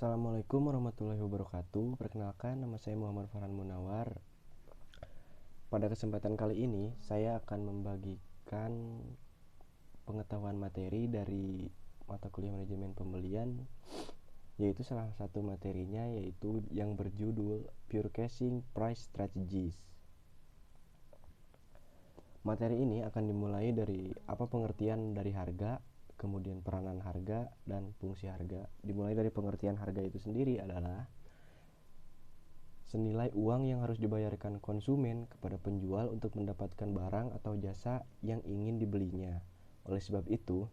Assalamualaikum warahmatullahi wabarakatuh. Perkenalkan, nama saya Muhammad Farhan Munawar. Pada kesempatan kali ini, saya akan membagikan pengetahuan materi dari mata kuliah manajemen pembelian, yaitu salah satu materinya yaitu yang berjudul Purchasing Price Strategies. Materi ini akan dimulai dari apa pengertian dari harga, kemudian peranan harga, dan fungsi harga. Dimulai dari pengertian harga itu sendiri adalah senilai uang yang harus dibayarkan konsumen kepada penjual untuk mendapatkan barang atau jasa yang ingin dibelinya. Oleh sebab itu,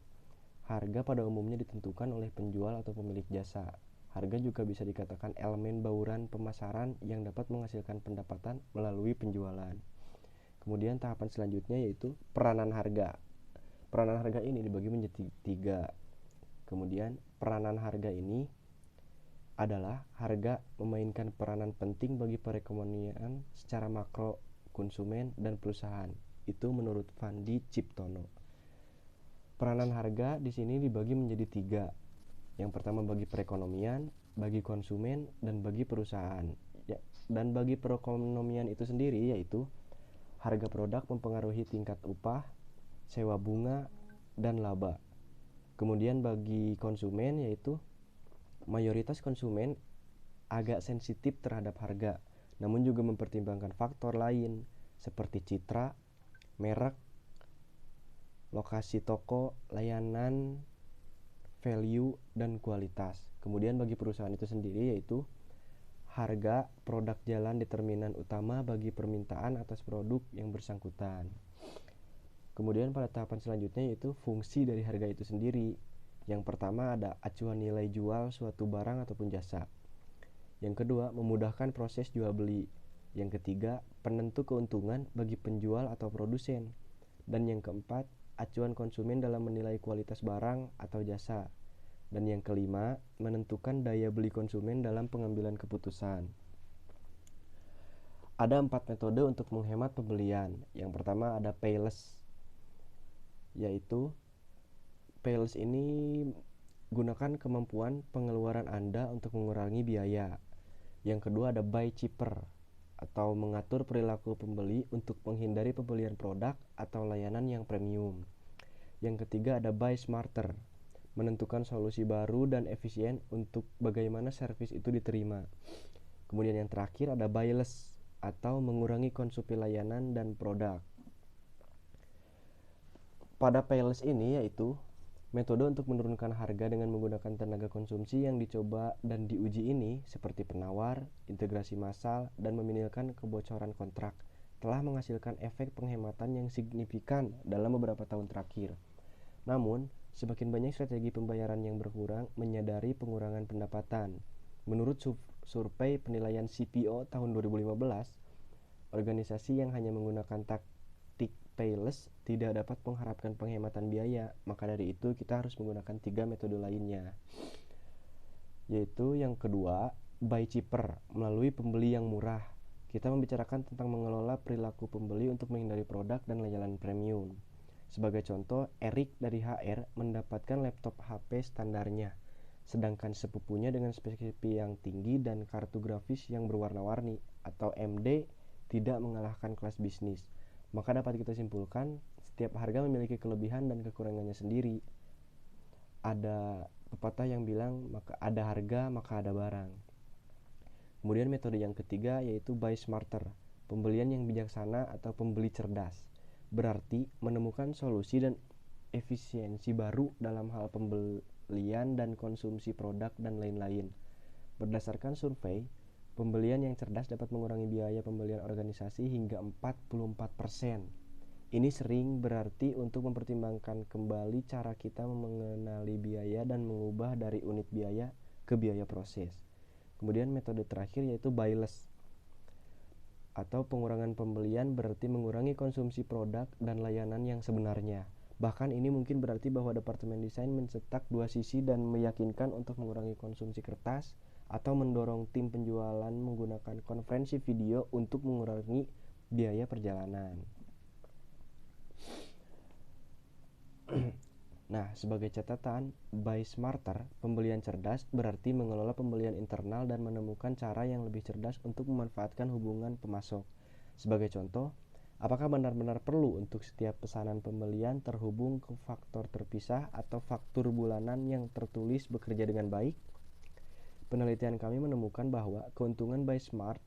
harga pada umumnya ditentukan oleh penjual atau pemilik jasa. Harga juga bisa dikatakan elemen bauran pemasaran yang dapat menghasilkan pendapatan melalui penjualan. Kemudian tahapan selanjutnya yaitu peranan harga. Peranan harga ini dibagi menjadi 3. Kemudian peranan harga ini adalah harga memainkan peranan penting bagi perekonomian secara makro, konsumen, dan perusahaan. Itu menurut Fandi Ciptono. Peranan harga di sini dibagi menjadi 3. Yang pertama bagi perekonomian, bagi konsumen, dan bagi perusahaan. Dan bagi perekonomian itu sendiri yaitu harga produk mempengaruhi tingkat upah, sewa bunga, dan laba. Kemudian bagi konsumen yaitu mayoritas konsumen agak sensitif terhadap harga, namun juga mempertimbangkan faktor lain seperti citra, merek, lokasi toko, layanan, value, dan kualitas. Kemudian bagi perusahaan itu sendiri yaitu harga produk jalan determinan utama bagi permintaan atas produk yang bersangkutan. Kemudian pada tahapan selanjutnya yaitu fungsi dari harga itu sendiri. Yang pertama ada acuan nilai jual suatu barang ataupun jasa. Yang kedua, memudahkan proses jual beli. Yang ketiga, penentu keuntungan bagi penjual atau produsen. Dan yang keempat, acuan konsumen dalam menilai kualitas barang atau jasa. Dan yang kelima, menentukan daya beli konsumen dalam pengambilan keputusan. Ada 4 metode untuk menghemat pembelian. Yang pertama ada payless, yaitu payless ini gunakan kemampuan pengeluaran Anda untuk mengurangi biaya. Yang kedua ada buy cheaper, atau mengatur perilaku pembeli untuk menghindari pembelian produk atau layanan yang premium. Yang ketiga ada buy smarter, menentukan solusi baru dan efisien untuk bagaimana servis itu diterima. Kemudian yang terakhir ada buy less, atau mengurangi konsumsi layanan dan produk. Pada payless ini yaitu metode untuk menurunkan harga dengan menggunakan tenaga konsumsi yang dicoba dan diuji ini seperti penawar, integrasi massal, dan meminimalkan kebocoran kontrak telah menghasilkan efek penghematan yang signifikan dalam beberapa tahun terakhir. Namun, semakin banyak strategi pembayaran yang berkurang menyadari pengurangan pendapatan. Menurut survei penilaian CPO tahun 2015, organisasi yang hanya menggunakan taktik payless tidak dapat mengharapkan penghematan biaya. Maka dari itu kita harus menggunakan 3 metode lainnya. Yaitu yang kedua, buy cheaper, melalui pembeli yang murah. Kita membicarakan tentang mengelola perilaku pembeli untuk menghindari produk dan layanan premium. Sebagai contoh, Eric dari HR mendapatkan laptop HP standarnya, sedangkan sepupunya dengan spesifikasi yang tinggi dan kartu grafis yang berwarna-warni atau MD tidak mengalahkan kelas bisnis. Maka dapat kita simpulkan, setiap harga memiliki kelebihan dan kekurangannya sendiri. Ada pepatah yang bilang, maka ada harga maka ada barang. Kemudian metode yang ketiga yaitu buy smarter, pembelian yang bijaksana atau pembeli cerdas. Berarti menemukan solusi dan efisiensi baru dalam hal pembelian dan konsumsi produk dan lain-lain. Berdasarkan survei, pembelian yang cerdas dapat mengurangi biaya pembelian organisasi hingga 44%. Ini sering berarti untuk mempertimbangkan kembali cara kita mengenali biaya dan mengubah dari unit biaya ke biaya proses. Kemudian metode terakhir yaitu buy less, atau pengurangan pembelian berarti mengurangi konsumsi produk dan layanan yang sebenarnya. Bahkan ini mungkin berarti bahwa departemen desain mencetak 2 sisi dan meyakinkan untuk mengurangi konsumsi kertas, atau mendorong tim penjualan menggunakan konferensi video untuk mengurangi biaya perjalanan. Nah, sebagai catatan, buy smarter, pembelian cerdas, berarti mengelola pembelian internal dan menemukan cara yang lebih cerdas untuk memanfaatkan hubungan pemasok. Sebagai contoh, apakah benar-benar perlu untuk setiap pesanan pembelian terhubung ke faktor terpisah atau faktur bulanan yang tertulis bekerja dengan baik? Penelitian kami menemukan bahwa keuntungan buy smart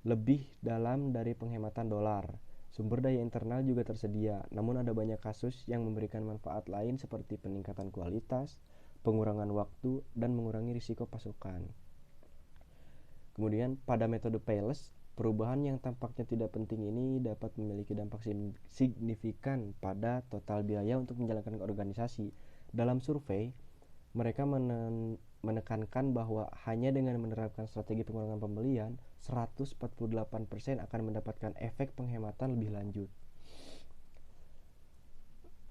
lebih dalam dari penghematan dolar. Sumber daya internal juga tersedia, namun ada banyak kasus yang memberikan manfaat lain seperti peningkatan kualitas, pengurangan waktu, dan mengurangi risiko pasokan. Kemudian pada metode payless, perubahan yang tampaknya tidak penting ini dapat memiliki dampak signifikan pada total biaya untuk menjalankan organisasi. Dalam survei, mereka menekankan bahwa hanya dengan menerapkan strategi pengurangan pembelian, 148% akan mendapatkan efek penghematan lebih lanjut.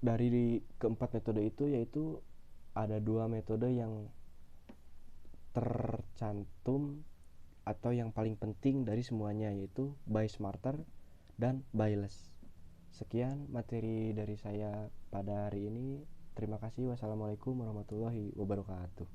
Dari keempat metode itu, yaitu ada dua metode yang tercantum atau yang paling penting dari semuanya, yaitu buy smarter dan buy less. Sekian materi dari saya pada hari ini. Terima kasih. Wassalamualaikum warahmatullahi wabarakatuh.